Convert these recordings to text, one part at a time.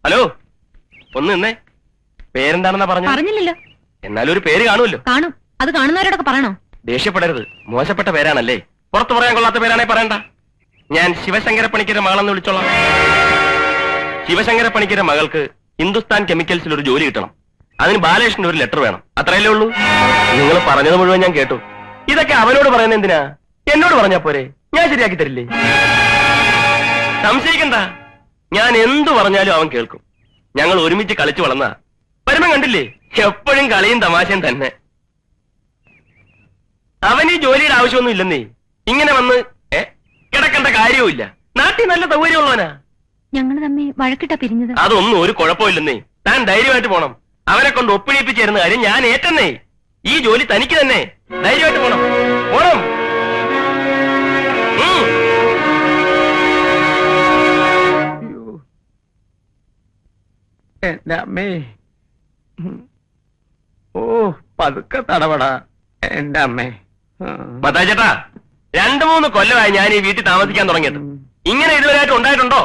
Hello, ഒന്ന് നിന്നേ. പേരെന്താണെന്നാ പറഞ്ഞു? പറഞ്ഞില്ലല്ലോ. എന്നാലും ഒരു പേര് കാണുമല്ലോ. കാണും. അത് കാണുന്നവരോടൊക്കെ പറയണോ? ദേഷ്യപ്പെടരുത്, മോശപ്പെട്ട പേരാണല്ലേ. പുറത്തു പറയാൻ കൊള്ളാത്ത പേരാണേ പറയണ്ട. ഞാൻ ശിവശങ്കര പണിക്കരുടെ മകളെന്ന് വിളിച്ചോളാം. ശിവശങ്കര പണിക്കരുടെ മകൾക്ക് ഹിന്ദുസ്ഥാൻ കെമിക്കൽസിൽ ഒരു ജോലി കിട്ടണം. അതിന് ബാലകൃഷ്ണന് ഒരു ലെറ്റർ വേണം. അത്രയല്ലേ ഉള്ളൂ. നിങ്ങൾ പറഞ്ഞത് മുഴുവൻ ഞാൻ കേട്ടു. ഇതൊക്കെ അവനോട് പറയുന്നത് എന്തിനാ? എന്നോട് പറഞ്ഞാ പോരെ, ഞാൻ ശരിയാക്കി തരില്ലേ. സംശയിക്കണ്ട, ഞാൻ എന്തു പറഞ്ഞാലും അവൻ കേൾക്കും. ഞങ്ങൾ ഒരുമിച്ച് കളിച്ചു വളർന്ന വരുമ്പം കണ്ടില്ലേ, എപ്പോഴും കളിയും തമാശയും തന്നെ. അവൻ ഈ ജോലിയുടെ ആവശ്യമൊന്നും ഇല്ലെന്നേ. ഇങ്ങനെ വന്ന് കിടക്കേണ്ട കാര്യവുമില്ല. നാട്ടിൽ നല്ല സൗകര്യമുള്ളവനാ. ഞങ്ങൾ തമ്മിൽ വഴക്കിട്ടാ പിരിഞ്ഞത്. അതൊന്നും ഒരു കുഴപ്പമില്ലെന്നേ. താൻ ധൈര്യമായിട്ട് പോണം. അവനെ കൊണ്ട് ഒപ്പിടിപ്പിച്ചിരുന്ന കാര്യം ഞാൻ ഏറ്റെന്നേ. ഈ ജോലി തനിക്ക് തന്നെ. ധൈര്യമായിട്ട് പോണം. പോണം. എന്റെ അമ്മേ, ഓ പതുക്കെ തടപടാ. എന്റെ അമ്മേ. മത്തായി ചേട്ടാ, 2-3 കൊല്ലമായി ഞാൻ ഈ വീട്ടിൽ താമസിക്കാൻ തുടങ്ങിയത്. ഇങ്ങനെ ഇതുവരെയായിട്ട് ഉണ്ടായിട്ടുണ്ടോ?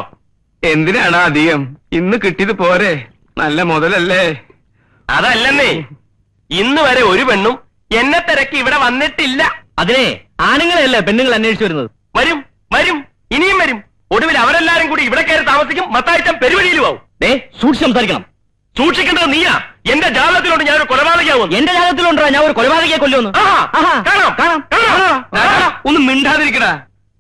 എന്തിനാണ് അധികം? ഇന്ന് കിട്ടിയത് പോരെ, നല്ല മുതലല്ലേ. അതല്ലെന്നേ, ഇന്ന് വരെ ഒരു പെണ്ണും എന്നെ തിരക്കി ഇവിടെ വന്നിട്ടില്ല. അതിനെ ആണുങ്ങളെയല്ലേ പെണ്ണുങ്ങൾ അന്വേഷിച്ചു വരുന്നത്. വരും വരും, ഇനിയും വരും. ഒടുവിൽ അവരെല്ലാരും കൂടി ഇവിടെ കയറി താമസിക്കും. മത്തായിച്ചൻ പെരുവഴിയിലും ആവും. സൂക്ഷിച്ച് സംസാരിക്കണം. സൂക്ഷിക്കേണ്ടത് നീയാ. എന്റെ ജാതകത്തിലുണ്ട് ഞാനൊരു കൊലപാതകയാവും. എന്റെ ജാതകത്തിലുണ്ടോ ഞാൻ ഒരു കൊലപാതകയെ കൊല്ലുമെന്ന്? കാണാം കാണാം. ഒന്ന് മിണ്ടാതിരിക്കടാ,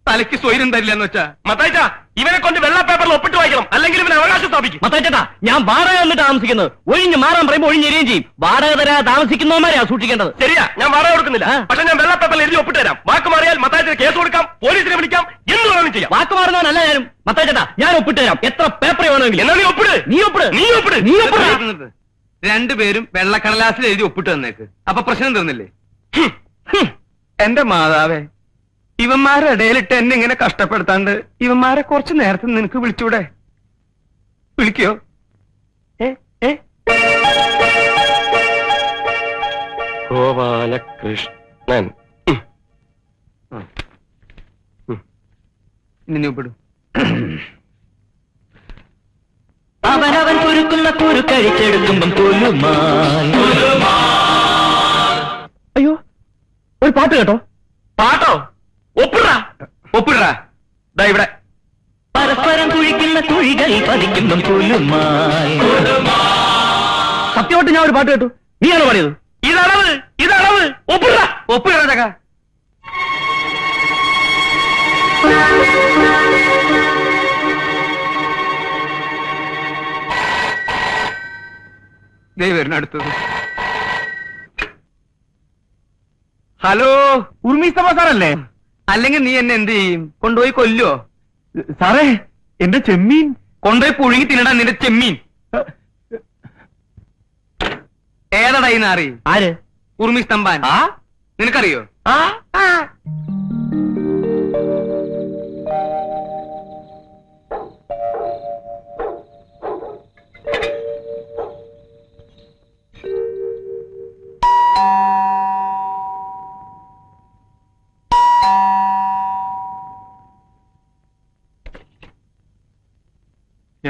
തലയ്ക്ക് സ്വൈര്യം തരില്ലെന്ന് വെച്ചാ. മത്തായിച്ച, ഇവനെ കൊണ്ട് വെള്ള പേപ്പറിൽ ഒപ്പിട്ട് വായിക്കണം, അല്ലെങ്കിൽ ഇവനെ അവകാശം സ്ഥാപിക്കും. മത്തായിച്ചേട്ടാ, ഞാൻ വാടക വന്നിട്ട് താമസിക്കുന്നത്. ഒഴിഞ്ഞ് മാറാൻ പറയുമ്പോൾ ഒഴിഞ്ഞെരിയും ചെയ്യും. വാടക തരാ താമസിക്കുന്നവന്മാരെയാ സൂക്ഷിക്കേണ്ടത്. ശരിയാ, ഞാൻ വാടക കൊടുക്കുന്നില്ല. പക്ഷെ ഞാൻ വെള്ള പേപ്പറിൽ എഴുതി ഒപ്പിട്ട് തരാം. വാക്ക് മാറിയാൽ മത്തായിച്ചിന് കേസ് കൊടുക്കാം, പോലീസിനെ വിളിക്കാം, എന്ത് വേണമെങ്കിലും ചെയ്യാം. വാക്ക് മാറുന്നവനല്ല ഞാനും. മത്തായിച്ചേട്ടാ, ഞാൻ ഒപ്പിട്ട് തരാം. എത്ര പേപ്പർ വേണമെങ്കിലും. എന്നാ നീ ഒപ്പിട്. നീ ഒപ്പിട്. നീ ഒപ്പിട്. നീ ഒപ്പിട്. രണ്ടുപേരും വെള്ളക്കടലാസിൽ എഴുതി ഒപ്പിട്ട് തന്നേക്ക്. അപ്പൊ പ്രശ്നം തീർന്നില്ലേ? എന്റെ മാതാവേ, ഇവന്മാരുടെ ഇടയിലിട്ട് എന്നെ ഇങ്ങനെ കഷ്ടപ്പെടുത്താണ്ട് ഇവന്മാരെ കുറച്ച് നേരത്തെ നിനക്ക് വിളിച്ചൂടെ? വിളിക്കോ? ഗോപാലകൃഷ്ണൻ. ഇനി ഒപ്പിടും. അവനവൻ കുരുക്കുന്ന കുരുക്കഴിച്ചെടുക്കുമ്പം അയ്യോ, ഒരു പാട്ട് കേട്ടോ. പാട്ടോ? ഒപ്പിടാ ഒപ്പിടാ. ദാ ഇവിടെ. പരസ്പരം കുഴിക്കുന്ന കുഴികൾ പതിക്കുമ്പം സത്യമായിട്ട് ഞാൻ ഒരു പാട്ട് കേട്ടു. നീയാണോ പാടിയത്? ഇതളവ്, ഇതളവ്. ഒപ്പിടാ. ഒപ്പിടാ ചക്ക. വരുന്ന അടുത്തത്. ഹലോ, ഉർമീസ്തമ സാറല്ലേ? അല്ലെങ്കിൽ നീ എന്നെ എന്ത് ചെയ്യും? കൊണ്ടുപോയി കൊല്ലോ? സാറേ, എന്റെ ചെമ്മീൻ കൊണ്ടുപോയി പുഴുങ്ങി തിന്നടാ. നിന്റെ ചെമ്മീൻ ഏതടാ ഈ നാറി? ആര്? ഉർമിസ്തംബാൻ. നിനക്കറിയോ?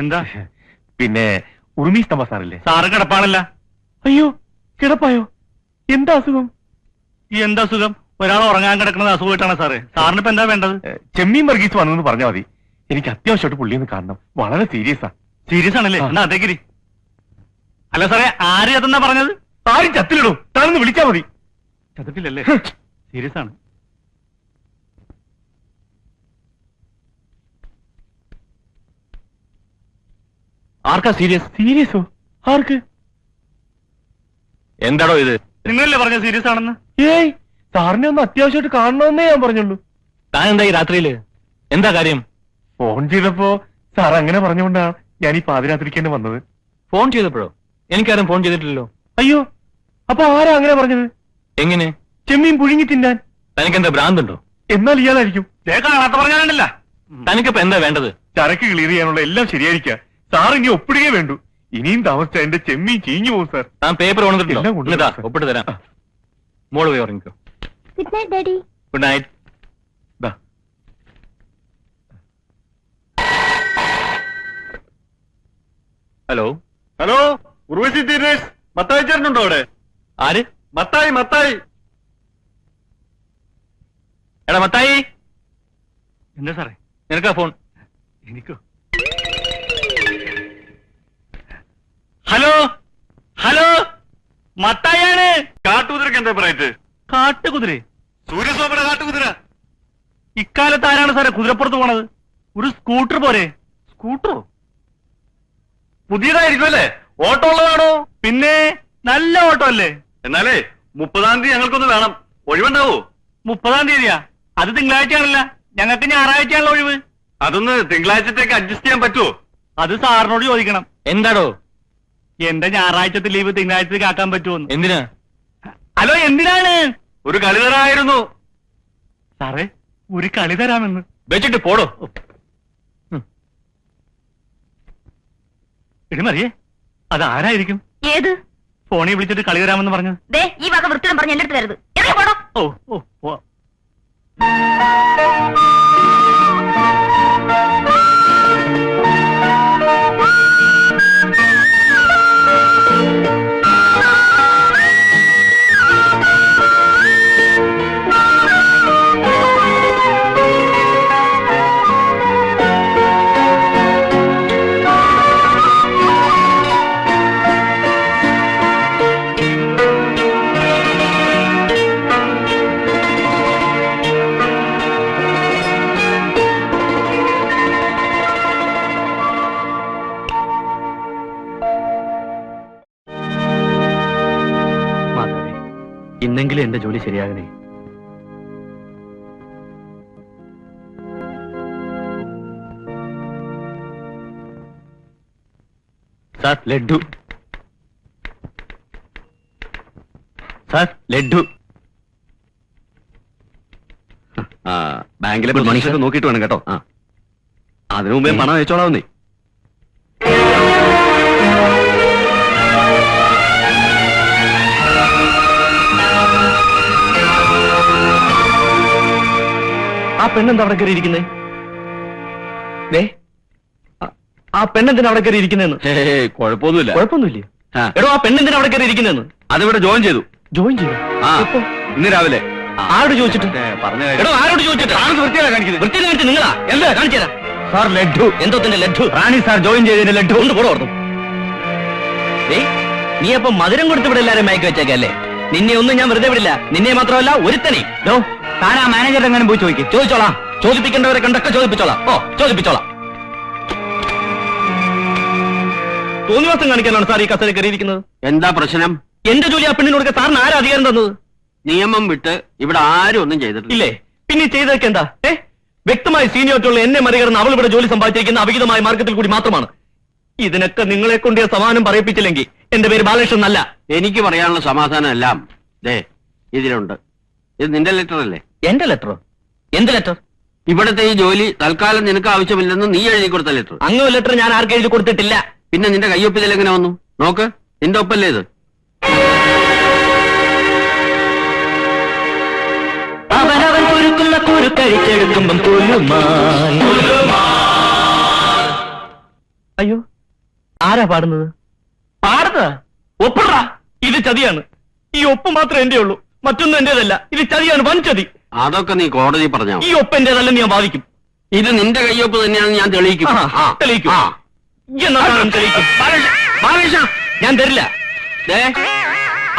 എന്താ? പിന്നെ ഉറുമീസ്തംബ സാറല്ലേ? സാറ് കിടപ്പാണല്ല. അയ്യോ, കിടപ്പായോ? എന്താ അസുഖം? എന്താ അസുഖം? ഒരാൾ ഉറങ്ങാൻ കിടക്കുന്നത് അസുഖമായിട്ടാണ് സാറേ. സാറിന് ഇപ്പൊ എന്താ വേണ്ടത്? ചെമ്മീൻ വർഗീസ് വന്നെന്ന് പറഞ്ഞാൽ മതി. എനിക്ക് അത്യാവശ്യമായിട്ട് പുള്ളിയൊന്ന് കാണണം. വളരെ സീരിയസാ. സീരിയസ് ആണല്ലേ? എന്നാ അതേക്കിരി. അല്ല സാറേ, ആര് ചത്തെന്നാ പറഞ്ഞത്? ആരും ചത്തിലിടും. താനൊന്ന് വിളിച്ചാ മതി. ചത്തിട്ടില്ലല്ലേ? സീരിയസ് ആണ്. ആർക്കാ സീരിയസ്? സീരിയസോ? ആർക്ക്? എന്താടോ ഇത്? നിങ്ങളല്ലേ പറഞ്ഞ സീരിയസ് ആണെന്ന്? ഏയ്, സാറിനെ ഒന്ന് അത്യാവശ്യമായിട്ട് കാണണമെന്നേ ഞാൻ പറഞ്ഞുള്ളൂ. താൻ എന്താ ഈ രാത്രിയില്? എന്താ കാര്യം? ഫോൺ ചെയ്തപ്പോ സാർ അങ്ങനെ പറഞ്ഞുകൊണ്ടാണ് ഞാൻ ഈ പാതിരാത്രിക്ക് തന്നെ വന്നത്. ഫോൺ ചെയ്തപ്പോഴോ? എനിക്കാരും ഫോൺ ചെയ്തിട്ടില്ലല്ലോ. അയ്യോ, അപ്പൊ ആരാ അങ്ങനെ പറഞ്ഞത്? എങ്ങനെ? ചെമ്മീൻ പുഴുങ്ങി തിന്നാൻ. തനിക്കെന്താ ഭ്രാന്തുണ്ടോ? എന്നാൽ ഇയാളായിരിക്കും. കാണാത്ത പറഞ്ഞാലുണ്ടല്ല. തനിക്കിപ്പോ എന്താ വേണ്ടത്? ചരക്ക് ക്ലിയർ ചെയ്യാനുള്ള എല്ലാം ശരിയായിരിക്കാം. സാർ ഇനി ഒപ്പിടുകയേ വേണ്ടു. ഇനിയും താമസിച്ച എന്റെ ചെമ്മീൻ ചീഞ്ഞു പോകും സാർ. താൻ പേപ്പർ കൊണ്ടുവന്നിട്ടില്ല. ഒപ്പിട്ട് തരാം. മോള് പോയി ഉറങ്ങിക്കോ. Good night daddy. Good night. Hello hello, Urvashi Theeresh Mathai ചേട്ടനുണ്ടോ അവിടെ? ആര്? മത്തായി മത്തായി. എടാ മത്തായി. എന്താ സാറേ? നിനക്കാ ഫോൺ? എനിക്കോ? ഹലോ ഹലോ, മത്തായാണ്. കാട്ടുകുതിരക്ക് എന്താ പറയറ്റ്? കാട്ടുകുതിര? സൂര്യസോമയുടെ കാട്ടുകുതിര. ഇക്കാലത്ത് ആരാണ് സാറേ കുതിരപ്പുറത്ത് പോണത്? ഒരു സ്കൂട്ടർ പോരെ? സ്കൂട്ടറോ? പുതിയതായിരിക്കും അല്ലേ? ഓട്ടോ ഉള്ളതാണോ? പിന്നെ നല്ല ഓട്ടോ അല്ലേ? എന്നാലേ 30-ാം തീയതി ഞങ്ങൾക്കൊന്ന് വേണം. ഒഴിവുണ്ടാവോ? 30-ാം തീയതിയാ? അത് തിങ്കളാഴ്ചയാണല്ല, ഞങ്ങൾക്ക് ഞായറാഴ്ചയാണല്ലോ ഒഴിവ്. അതൊന്ന് തിങ്കളാഴ്ചത്തേക്ക് അഡ്ജസ്റ്റ് ചെയ്യാൻ പറ്റുമോ? അത് സാറിനോട് ചോദിക്കണം. എന്താടോ എന്റെ ഞായറാഴ്ചത്തെ ലീവ് തിങ്കളാഴ്ചത്തേക്ക് ആക്കാൻ പറ്റുമോ? എന്തിനാ? ഹലോ, എന്തിനാണ്? ഒരു കളി തരായിരുന്നു. സാറേ, ഒരു കളി തരാമെന്ന് വെച്ചിട്ട് പോടോ. എടി മറിയേ, അത് ആരായിരിക്കും? ഏത്? ഫോണിൽ വിളിച്ചിട്ട് കളി തരാമെന്ന് പറഞ്ഞു. ദേ, ഈ വക വൃത്തിയും പറഞ്ഞ് എന്റെ അടുത്ത് തരുത്. എവിടെ പോടോ? ഓ ഓ ഓ. ഇന്നെങ്കിലും എന്റെ ജോലി ശരിയാകണേ. സാർ, ലഡ്ഡു. സാർ, ലഡ്ഡു. ബാങ്കിലെ മനുഷ്യർക്ക് നോക്കിയിട്ട് വേണം കേട്ടോ. അതിനു മുമ്പേ പണം അയച്ചോളാവുന്നേ. ആ പെണ്ണെന്താ അവിടെ കയറി ഇരിക്കുന്നേ? ആ പെണ്ണെന്തിനാ അവിടെ കയറി ഇരിക്കുന്നതെന്ന്? കുഴപ്പമൊന്നുമില്ല. കുഴപ്പമൊന്നുമില്ല. എടോ, ആ പെണ്ണെന്തിനാ അവിടെ കയറി ഇരിക്കുന്നതെന്ന്? അതിവിടെ ജോയിൻ ചെയ്തു. ജോയിൻ ചെയ്തു? ഇന്ന് രാവിലെ. ആരോട് ചോദിച്ചിട്ട്? എടോ, ആരോട് ചോദിച്ചിട്ട്? വൃത്തിയെ കാണിച്ച് നിങ്ങളാ? എന്താ കാണിച്ചു തരാം. സാർ, ലഡ്ഡു. എന്തോത്തിന്റെ ലഡ്ഡു? റാണി സാർ ജോയിൻ ചെയ്തതിന്റെ ലഡ്ഡു. കൊണ്ട് പോടോ ഓർന്നു. നീ അപ്പൊ മധുരം കൊടുത്ത് ഇവിടെ എല്ലാരും മയക്കി വെച്ചേക്കല്ലേ? നിന്നെ ഒന്നും ഞാൻ വെറുതെ വിടില്ല. നിന്നെ മാത്രമല്ല, ഒരുത്തനെ. താൻ ആ മാനേജർ എങ്ങനെ പോയി ചോദിക്കും? ചോദിച്ചോളാം. ചോദിപ്പിക്കേണ്ടവരെ കണ്ടൊക്കെ ചോദിപ്പിച്ചോളാം. ഓ, ചോദിപ്പിച്ചോളാം. തോന്നിവാസം കാണിക്കാനാണ് സാർ ഈ കസേര കയറിയിരിക്കുന്നത്. എന്താ പ്രശ്നം? എന്റെ ജോലി ആ പെണ്ണിന് കൊടുക്കാൻ സാറിന് ആരാ അധികാരം തന്നത്? നിയമം വിട്ട് ഇവിടെ ആരും ഒന്നും ചെയ്തിട്ടില്ല. ഇല്ലേ? പിന്നെ ചെയ്തതൊക്കെ എന്താ? വ്യക്തമായി സീനിയോറിറ്റിയുള്ള എന്നെ മറികടന്ന് അവൾ ഇവിടെ ജോലി സമ്പാദിച്ചിരിക്കുന്ന അവിഹിതമായ മാർഗത്തിൽ കൂടി മാത്രമാണ്. ഇതിനൊക്കെ നിങ്ങളെ കൊണ്ട് സമാധാനം പറയിപ്പിച്ചില്ലെങ്കിൽ എന്റെ പേര് ബാലകൃഷ്ണൻ അല്ല. എനിക്ക് പറയാനുള്ള സമാധാനം എല്ലാം ഇതിലുണ്ട്. ഇത് നിന്റെ ലെറ്റർ അല്ലേ? എന്റെ ലെറ്ററോ? എന്ത് ലെറ്റർ? ഇവിടത്തെ ഈ ജോലി തൽക്കാലം നിനക്ക് ആവശ്യമില്ലെന്ന് നീ എഴുതി കൊടുത്ത ലെറ്റർ. അങ്ങനെ ലെറ്റർ ഞാൻ ആർക്കും എഴുതി കൊടുത്തിട്ടില്ല. പിന്നെ നിന്റെ കയ്യൊപ്പിൽ എങ്ങനെ വന്നു? നോക്ക്, നിന്റെ ഒപ്പല്ലേ ഇത്? അവനവൻ കുരുക്കുന്ന കുരുക്കഴിച്ചെടുക്കുമ്പം അയ്യോ, ആരാ പാടുന്നത്? പാടുന്നത് ഒപ്പിട. ഇത് ചതിയാണ്. ഈ ഒപ്പ് മാത്രമേ എന്റെ ഉള്ളൂ, മറ്റൊന്നും എന്റേതല്ല. ഇത് ചതിയാണ്, വൻ ചതി. അതൊക്കെ നീ കോടതി പറഞ്ഞ. ഈ ഒപ്പ് എന്റേതല്ലെന്ന് ഞാൻ വാദിക്കും. ഇത് നിന്റെ കയ്യൊപ്പ് തന്നെയാണെന്ന് ഞാൻ തെളിയിക്കും. തെളിയിക്കും. തെളിയിക്കും. ഞാൻ തരില്ല.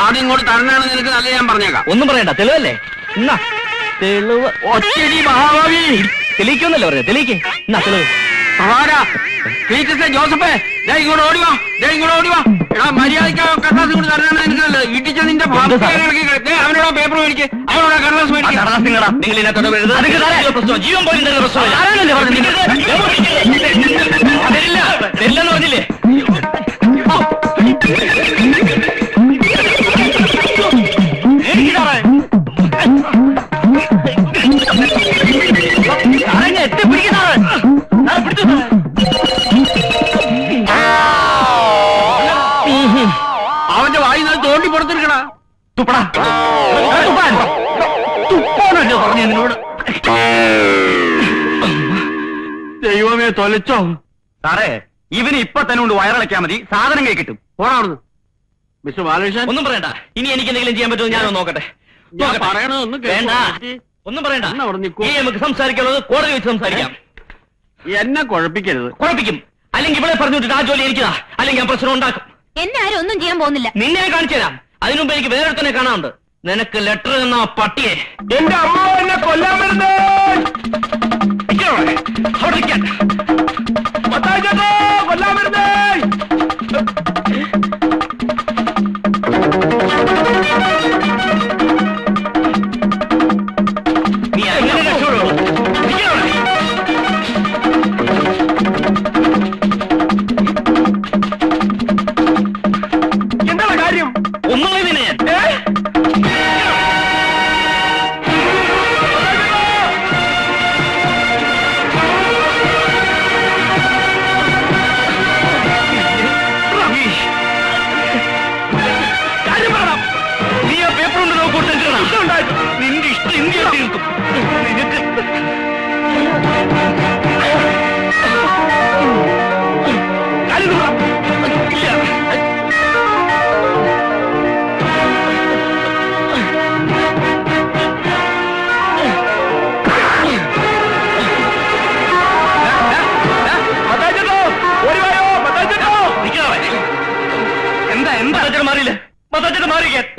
അതിങ്ങോട്ട് തരണാണെന്ന് നിനക്ക് നല്ല ഞാൻ പറഞ്ഞേക്കാം. ഒന്നും പറയണ്ട, തെളിവല്ലേ? എന്നാ തെളിവ്. ഒറ്റടി മഹാഭാവി. തെളിയിക്കുമെന്നല്ലേ പറഞ്ഞ? തെളിയിക്കേ. എന്നാ തെളിവ്. ജോസഫേ, ഇങ്ങോട്ട് ഓടിവാ, ഇങ്ങോട്ട് ഓടിവാ. മര്യാദയ്ക്ക് കടലാസ് കൊണ്ട് തരണാണ് നിനക്ക് നല്ലത്. ഇടിച്ച നിന്റെ അവനോട് പേപ്പർ മേടിക്ക്, അവനോട് കടലാസ് മേടിക്ക്. നിങ്ങൾ ഇതിനകത്തോട് ജീവൻ പോലും തരുന്ന പ്രശ്നമില്ല. തരില്ലെന്ന് പറഞ്ഞില്ലേ? അവന്റെ വായി നിന്ന് തോണ്ടി പുറത്തെടുക്കണ. തുപ്പടാ. തുപ്പാനല്ലോ പറഞ്ഞു എന്നോട്. ദൈവമേ, തൊലച്ചോ? സാറേ, ഇവന് ഇപ്പൊ തന്നെ കൊണ്ട് വയറിളക്കാ മതി, സാധനം കൈ കിട്ടും. പോണാവുന്നു മിസ്റ്റർ ബാലകൃഷ്ണൻ. ഒന്നും പറയണ്ട. ഇനി എനിക്ക് എന്തെങ്കിലും ചെയ്യാൻ പറ്റുമോ ഞാനൊന്ന് നോക്കട്ടെ. പറയണതൊന്നും വേണ്ട, ഒന്നും പറയണ്ട. അവിടെ നിൽക്കൂ. ഇനി നമുക്ക് സംസാരിക്കാനുള്ളത് കോടതി വെച്ച് സംസാരിക്കാം. എന്നെ കുഴപ്പിക്കരുത്. കുഴപ്പിക്കും. അല്ലെങ്കിൽ ഇവിടെ പറഞ്ഞു വിട്ടിട്ട് ആ ജോലി എനിക്കതാ, അല്ലെങ്കിൽ ഞാൻ പ്രശ്നം ഉണ്ടാക്കും. എന്നെ ആരും ഒന്നും ചെയ്യാൻ പോകുന്നില്ല. നിന്നെ കാണിച്ചു തരാം. അതിനുമുമ്പ് എനിക്ക് വേറെ തന്നെ കാണാനുണ്ട്. നിനക്ക് ലെറ്റർ എന്ന പട്ടിയെ. എന്റെ അമ്മ എന്നെ കൊല്ലാൻ വരുന്നേ. അവിടെ നിൽക്കാൻ. കൊല്ലാൻ വരുന്നേ. നീ അങ്ങനെ രക്ഷപ്പെടുള്ളൂ. എന്താണ് കാര്യം? ഒന്നും നിന്നെ ഞാൻ നിന്റെ ഇഷ്ടം ഇന്ത്യ തീർക്കും. നിനക്ക്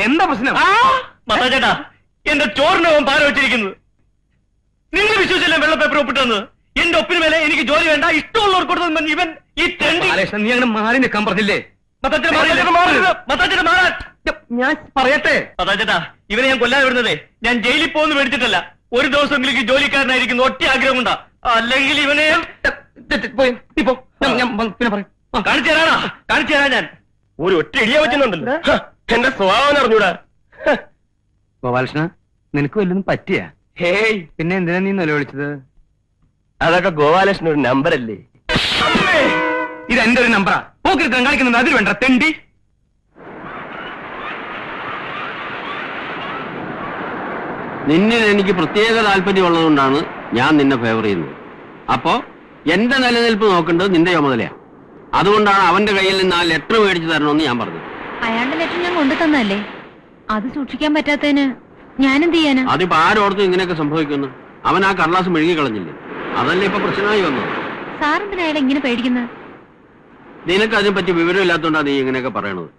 എന്താ പ്രശ്നം? ചേട്ടാ, എന്റെ ചോറിനവും പാല വെച്ചിരിക്കുന്നത്. നിങ്ങൾ വിശ്വസിച്ചല്ലേ വെള്ള പേപ്പർ ഒപ്പിട്ടെന്ന്? എന്റെ ഒപ്പിന് മേലെ എനിക്ക് ജോലി വേണ്ട, ഇഷ്ടമുള്ളവർ കൊടുത്തു. ഇവൻ ഈ തെണ്ടി നീ അങ്ങനെ മാറി നിൽക്കാൻ പറഞ്ഞില്ലേ? ഞാൻ പറയട്ടെ ചേട്ടാ, ഇവനെ ഞാൻ കൊല്ലാതെ വിടുന്നതേ ഞാൻ ജയിലിൽ പോകുന്നു മേടിച്ചിട്ടല്ല. ഒരു ദിവസമെങ്കിലും ഈ ജോലിക്കാരനായിരിക്കുന്നു ഒറ്റ ആഗ്രഹം കൊണ്ടാ. അല്ലെങ്കിൽ ഇവനെ പിന്നെ പറയും. കാണിച്ചു തരാനാ, കാണിച്ചു തരാൻ ഞാൻ. ഒരു ഒറ്റ ഇടിയ പറ്റുന്നുണ്ടല്ലോ. എന്റെ സ്വഭാവം അറിഞ്ഞൂടാ. ഗോപാലകൃഷ്ണ, നിനക്ക് വല്ലതും പറ്റിയ? ഹേയ്, പിന്നെ എന്തിനാ നീ നിലവിളിച്ചത്? അതൊക്കെ ഗോപാലകൃഷ്ണൻ ഒരു നമ്പറല്ലേ. ഇത് എന്റെ ഒരു നമ്പറാ. പോക്കിരുത്തം കളിക്കുന്നത് അതിൽ വേണ്ട തെണ്ടി. നിന്നിൽ എനിക്ക് പ്രത്യേക താല്പര്യമുള്ളതുകൊണ്ടാണ് ഞാൻ നിന്നെ ഫേവർ ചെയ്യുന്നത്. അപ്പോ എന്റെ നിലനിൽപ്പ് നോക്കേണ്ടത് നിന്റെ ചുമതലയാണ്. അതുകൊണ്ടാണ് അവന്റെ കയ്യിൽ നിന്ന് ആ ലെറ്റർ മേടിച്ചു തരണമെന്ന് ഞാൻ പറഞ്ഞത്. അയാളുടെ ലെറ്റർ ഞാൻ കൊണ്ടു തന്നല്ലേ, അത് സൂക്ഷിക്കാൻ പറ്റാത്തതിന് ഞാനെന്ത് ചെയ്യാനാ? അതിപ്പോ ആരോടത്തും ഇങ്ങനെയൊക്കെ സംഭവിക്കുന്നു. അവൻ ആ കടലാസ് മെഴുകി കളഞ്ഞില്ലേ? അതല്ലേ ഇപ്പൊ പ്രശ്നമായി വന്നത്. സാറെന്തിനാ അയാളെ ഇങ്ങനെ പേടിക്കുന്നത്? നിനക്ക് അതിനെപ്പറ്റി വിവരമില്ലാത്തതുകൊണ്ടാണ് നീ ഇങ്ങനെയൊക്കെ പറയണത്.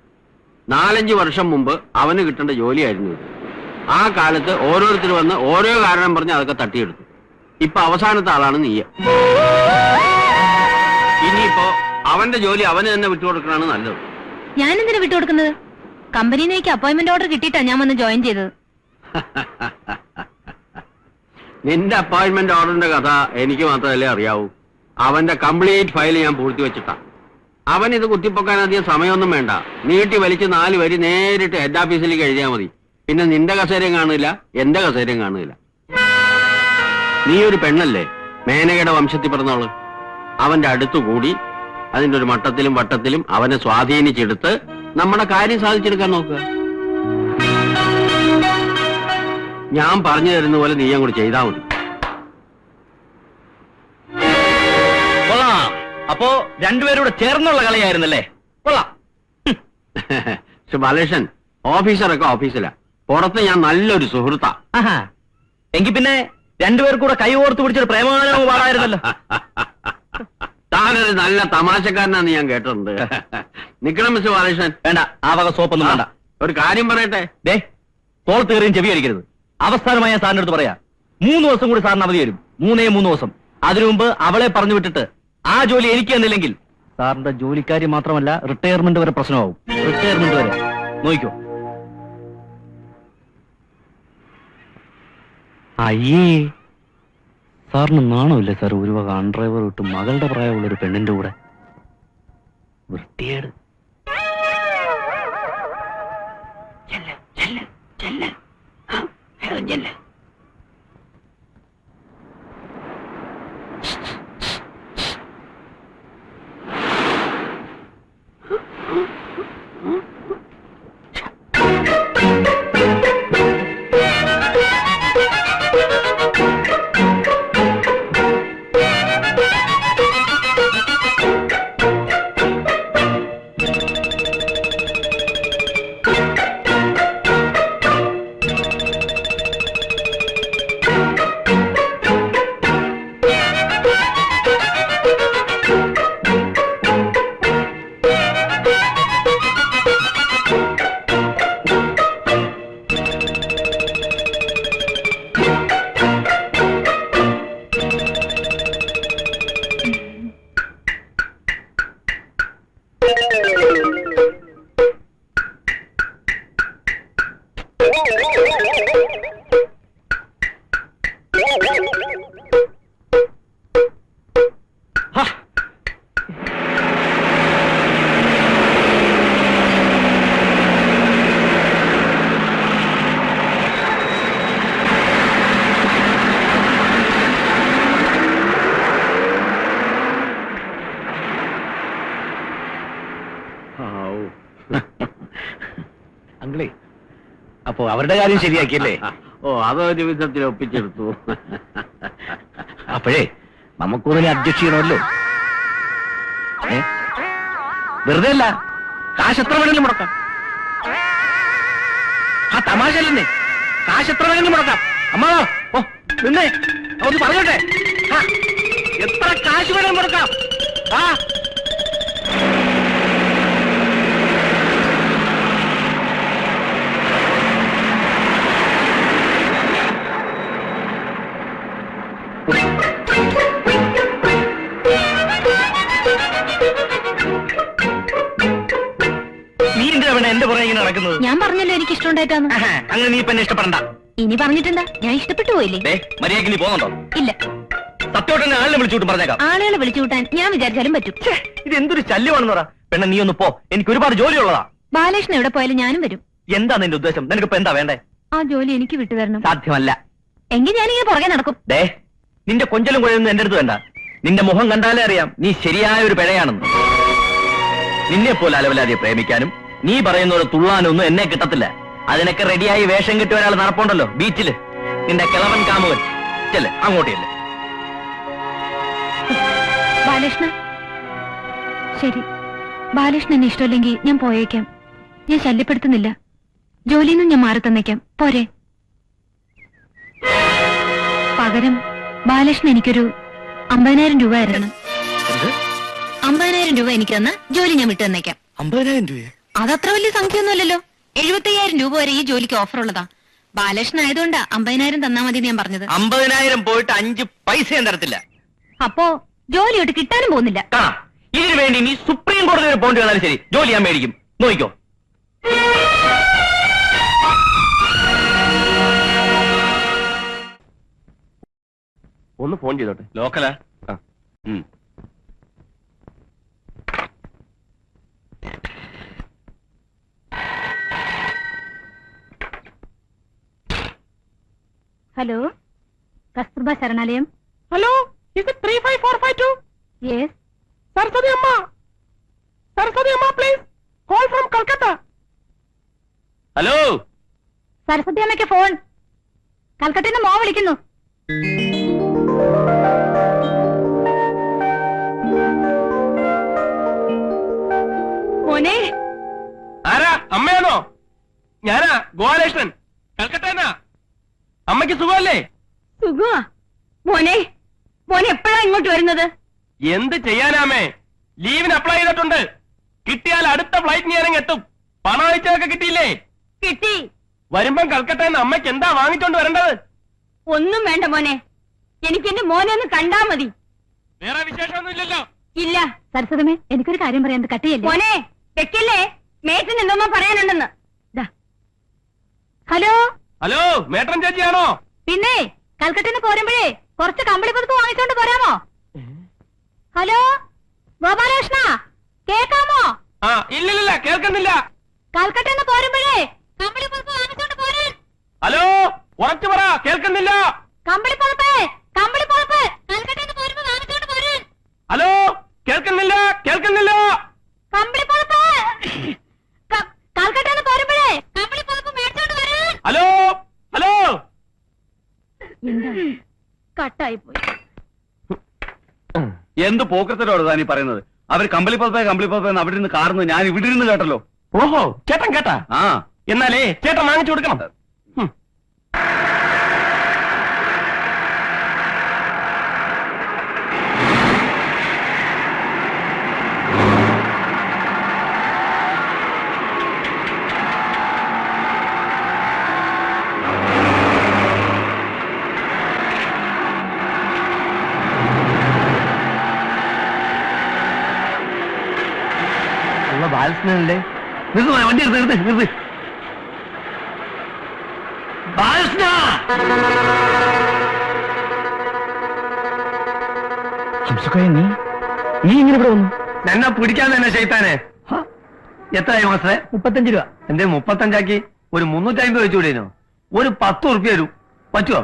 4-5 വർഷം മുമ്പ് അവന് കിട്ടേണ്ട ജോലിയായിരുന്നു ഇത്. ആ കാലത്ത് ഓരോരുത്തർ വന്ന് ഓരോ കാരണം പറഞ്ഞ് അതൊക്കെ തട്ടിയെടുത്തു. ഇപ്പൊ അവസാനത്തെ ആളാണ് നീ. ഇനിയിപ്പോ അവന്റെ ജോലി അവന് തന്നെ വിട്ടുകൊടുക്കണതാണ് നല്ലത്. ഞാനെന്തിനാ വിട്ടുകൊടുക്കുന്നത്? കമ്പനിയിൽ നിന്ന് എനിക്ക് അപ്പോയിന്റ്മെന്റ് ഓർഡർ കിട്ടിയിട്ടാ ഞാൻ വന്ന് ജോയിൻ ചെയ്തത്. നിന്റെ അപ്പോയിന്റ്മെന്റ് ഓർഡറിന്റെ കഥ എനിക്ക് മാത്രമല്ലേ അറിയാവൂ. അവന്റെ കംപ്ലീറ്റ് ഫയൽ ഞാൻ പൂഴ്ത്തി വെച്ചിട്ടാ. അവൻ ഇത് കുത്തിപ്പൊക്കാൻ അധികം സമയമൊന്നും വേണ്ട. നീട്ടി വലിച്ച് 4 വരി നേരിട്ട് ഹെഡ് ഓഫീസിലേക്ക് എഴുതിയാൽ മതി. പിന്നെ നിന്റെ കസേരയും കാണില്ല, എന്റെ കസേരയും കാണില്ല. നീ ഒരു പെണ്ണല്ലേ, മേനകയുടെ വംശത്തിൽ പിറന്നവള്. അവന്റെ അടുത്തുകൂടി അതിന്റെ ഒരു മട്ടത്തിലും വട്ടത്തിലും അവനെ സ്വാധീനിച്ചെടുത്ത് നമ്മുടെ കാര്യം സാധിച്ചെടുക്കാൻ നോക്കുക. ഞാൻ പറഞ്ഞു തരുന്ന പോലെ നീ അങ്ങോട്ട് ചെയ്താൽ മതി. കൊള്ളാം. അപ്പോ രണ്ടുപേരൂടെ ചേർന്നുള്ള കളിയായിരുന്നല്ലേ? കൊള്ളാം. ബാലകൃഷ്ണൻ, ഓഫീസറൊക്കെ ഓഫീസിലാ. പുറത്ത് ഞാൻ നല്ലൊരു സുഹൃത്താ. എങ്കിൽ പിന്നെ രണ്ടുപേർക്കൂടെ കൈ ഓർത്ത് പിടിച്ചൊരു പ്രേമാനവും പാടായിരുന്നല്ലോ. താനൊരു നല്ല തമാശക്കാരനാന്ന് ഞാൻ കേട്ടിട്ടുണ്ട്. നിക്കണം മിസ്റ്റർ ബാലകൃഷ്ണൻ. വേണ്ട, ആ വക സോപ്പൊന്നും വേണ്ട. ഒരു കാര്യം പറയട്ടെ. ദേ, തോൾ തീറിയും ചെവി അടിക്കരുത്. അവസാനമായി ഞാൻ സാറിന്റെ അടുത്ത് പറയാം, 3 ദിവസം കൂടി സാറിന് അവധി വരും. 3 ദിവസം. അതിനു മുമ്പ് അവളെ പറഞ്ഞു വിട്ടിട്ട് ആ ജോലി എനിക്ക് തന്നില്ലെങ്കിൽ സാറിന്റെ ജോലിക്കാരി മാത്രമല്ല റിട്ടയർമെന്റ് വരെ പ്രശ്നമാവും. റിട്ടയർമെന്റ് വരെ നോക്കിക്കോ. അയ്യേ, സാറിന് നാണമില്ലേ സാർ? ഒരു വക അൺഡ്രൈവർ വിട്ട് മകളുടെ പ്രായമുള്ള ഒരു പെണ്ണിന്റെ കൂടെ. വൃത്തിയേട്. അപ്പോ അവരുടെ കാര്യം ശരിയാക്കിയല്ലേ? ഓ, അതൊരു വിധത്തിൽ ഒപ്പിച്ചെടുത്തു. അപ്പോഴേ നമുക്കൊന്നിനെ അഡ്ജസ്റ്റ് ചെയ്യണമല്ലോ. വെറുതെ അല്ല, കാശ് എത്ര വേണമെങ്കിലും മുടക്കാം. ആ തമാശ അല്ലെന്നേ, കാശ് എത്ര വേണമെങ്കിലും മുടക്കാം. അമ്മ ഓ നിന്നേ, ഒന്ന് പറഞ്ഞോട്ടെ. എത്ര കാശ് വേണമെങ്കിലും മുടക്കാം. ആ നീ എന്തിനാ എന്റെ പുറകെ ഇങ്ങനെ നടക്കുന്നത്? ഞാൻ പറഞ്ഞല്ലോ എനിക്ക് ഇഷ്ടമുണ്ടായിട്ടാന്ന്. അങ്ങനെ നീ ഇപ്പൊ എന്നെ ഇഷ്ടപ്പെടണ്ട. ഇനി പറഞ്ഞിട്ടെന്താ, ഞാൻ ഇഷ്ടപ്പെട്ടു പോയില്ലേ? മര്യാദക്ക് നീ പോകുന്നുണ്ടോ? ഇല്ല. സത്യമായിട്ട് ആളിനെ വിളിച്ചുകൂട്ടും പറഞ്ഞേക്കാം. ആളുകളെ വിളിച്ചു കൂട്ടാൻ ഞാൻ വിചാരിച്ചാലും പറ്റും. ഇത് എന്തൊരു ശല്യമാണെന്ന് പറ. പെണ്ണ നീ ഒന്ന് പോ, എനിക്ക് ഒരുപാട് ജോലിയുള്ളതാ. ബാലകൃഷ്ണൻ എവിടെ പോയാലും ഞാനും വരും. എന്താ നിന്റെ ഉദ്ദേശം? നിനക്കിപ്പോ എന്താ വേണ്ടേ? ആ ജോലി എനിക്ക് വിട്ടുതരണം. സാധ്യമല്ല. എങ്കിൽ ഞാനിങ്ങനെ പുറകെ നടക്കും. നിന്റെ കൊഞ്ചലും കുഴയൊന്നും എന്റെ അടുത്ത് വേണ്ട. നിന്റെ മുഖം കണ്ടാലേ അറിയാം നീ ശരിയായ ഒരു പിഴയാണെന്ന്. നിന്നെ പോലെ അലവലാതെ പ്രേമിക്കാനും നീ പറയുന്നൊരു തുള്ളാനൊന്നും എന്നെ കിട്ടത്തില്ല. അതിനൊക്കെ റെഡിയായി വേഷം കിട്ടിയ ഒരാൾ നടപ്പുണ്ടല്ലോ ബീച്ചില്, നിന്റെ കിളവൻ കാമുകൻ. ചെല്ലേ അങ്ങോട്ടല്ലേ. ബാലകൃഷ്ണൻ ശരി, ബാലകൃഷ്ണൻ എന്നെ ഇഷ്ടമല്ലെങ്കിൽ ഞാൻ പോയേക്കാം. ഞാൻ ശല്യപ്പെടുത്തുന്നില്ല. ജോലിയിൽ നിന്നും ഞാൻ മാറി തന്നേക്കാം. പോരെ? പകരം ബാലകൃഷ്ണൻ എനിക്കൊരു 50,000 രൂപ തരണം. 50,000 രൂപ എനിക്ക് തന്ന ജോലി ഞാൻ വിട്ടു തന്നേക്കാം. 50,000 രൂപ? അതത്ര വലിയ സംഖ്യയൊന്നുമല്ലല്ലോ. 75,000 രൂപ വരെ ഈ ജോലിക്ക് ഓഫർ ഉള്ളതാ. ബാലകൃഷ്ണൻ ആയതുകൊണ്ടാ 50,000 തന്നാ മതി ഞാൻ പറഞ്ഞത്. 50,000 പോയിട്ട് 5 പൈസ ഞാൻ തരത്തില്ല. അപ്പോ ജോലിയോട്ട് കിട്ടാനും പോകുന്നില്ല. കാണാം. ഇതിനു വേണ്ടി നീ സുപ്രീം കോടതി വരെ പോണ്ടി വന്നാലും ശരി, ജോലി ഞാൻ മേടിക്കും. നോക്കിക്കോ. ഒന്ന് ഫോൺ ചെയ്തോട്ടെ. ലോക്കലാ? ഹലോ, കസ്തൂർബ ശരണാലയം. Hello, is it 35452? Yes. Saraswati Amma, please. Call from Calcutta. Hello, Saraswati അമ്മയ്ക്ക് ഫോൺ. കൽക്കട്ടയിൽ നിന്ന് മോ വിളിക്കുന്നു. മോനെ. ആരാ? അമ്മയാണോ? ഞാനാ ഗോപാലകൃഷ്ണൻ, കൽക്കട്ടന്നാ. അമ്മയ്ക്ക് സുഖമല്ലേ? സുഖമാ. മോനെ എപ്പോഴാ ഇങ്ങോട്ട് വരുന്നത്? എന്ത് ചെയ്യാനാമേ, ലീവിന് അപ്ലൈ ചെയ്തിട്ടുണ്ട്. കിട്ടിയാൽ അടുത്ത ഫ്ലൈറ്റ് ഞാനങ്ങ് എത്തും. പണം അയച്ചതൊക്കെ കിട്ടിയില്ലേ? കിട്ടി. വരുമ്പം കൽക്കട്ടന്ന് അമ്മയ്ക്ക് എന്താ വാങ്ങിച്ചോണ്ട് വരേണ്ടത്? ഒന്നും വേണ്ട മോനെ, എനിക്ക് എന്റെ മോനെ ഒന്ന് കണ്ടാ മതി. വേറെ വിശേഷമൊന്നും ഇല്ലല്ലോ? ഇല്ല. സരസ്വതമേ, എനിക്കൊരു കാര്യം പറയാൻ കട്ടിയല്ലേ. മോനെ വെക്കല്ലേ, മേറ്റിന് എന്തോന്നോ പറയാനുണ്ടെന്ന്. ഹലോ. ഹലോ, മേട്ടൻ ചേച്ചിയാണോ? പിന്നെ കൽക്കട്ടന്ന് പോരുമ്പോഴേ കുറച്ച് കമ്പിളി പുതുപ്പ് വാങ്ങിച്ചോണ്ട് പോരാമോ? ഹലോ ഗോപാലകൃഷ്ണ, കേക്കാമോ? ആ, ഇല്ലില്ല, കേൾക്കുന്നില്ല. കൽക്കട്ടന്ന് പോരുമ്പോഴേ കമ്പിളി പുതുപ്പ് വാങ്ങിച്ചോണ്ട് പോരാൻ. ഹലോ, ഉറച്ചു പറ, കേൾക്കുന്നില്ല. കമ്പിളി പുതുപ്പ് കൽക്കട്ടന്ന് പോരുമ്പോ വാങ്ങിച്ചോണ്ട് പോരാൻ. ഹലോ, കേൾക്കുന്നില്ല. കമ്പിളി പുതുപ്പ് കൽക്കട്ടന്ന് പോരുമ്പോഴേ കമ്പിളി പുതുപ്പ് മേടിച്ചോണ്ട് വരാൻ. ഹലോ. കട്ടായി പോയി. എന്ത് പോക്കത്തിലോട് താനീ പറയുന്നത്? അവർ കമ്പിളിപ്പുറപ്പേ അവിടെ നിന്ന് കാറുന്നു, ഞാൻ ഇവിടെ ഇരുന്ന് കേട്ടല്ലോ. ഓഹോ, ചേട്ടൻ കേട്ടാ? ആ, എന്നാലേ ചേട്ടൻ വാങ്ങിച്ചു കൊടുക്കണം. ബാലകൃഷ്ണനല്ലേ? വണ്ടി നിർത്ത്. ബാലകൃഷ്ണ, നീ ഇങ്ങനെ ഇവിടെ വന്നു? എന്നെ പിടിക്കാൻ തന്നെ ചെയ്താനെ. എത്രയായി മാസേ? 35 രൂപ. എന്തേ 35 ആക്കി? ഒരു 350 വെച്ചുകൂടേനോ? ഒരു 10 ഉറുപ്പ്യ വരൂ, പറ്റുമോ?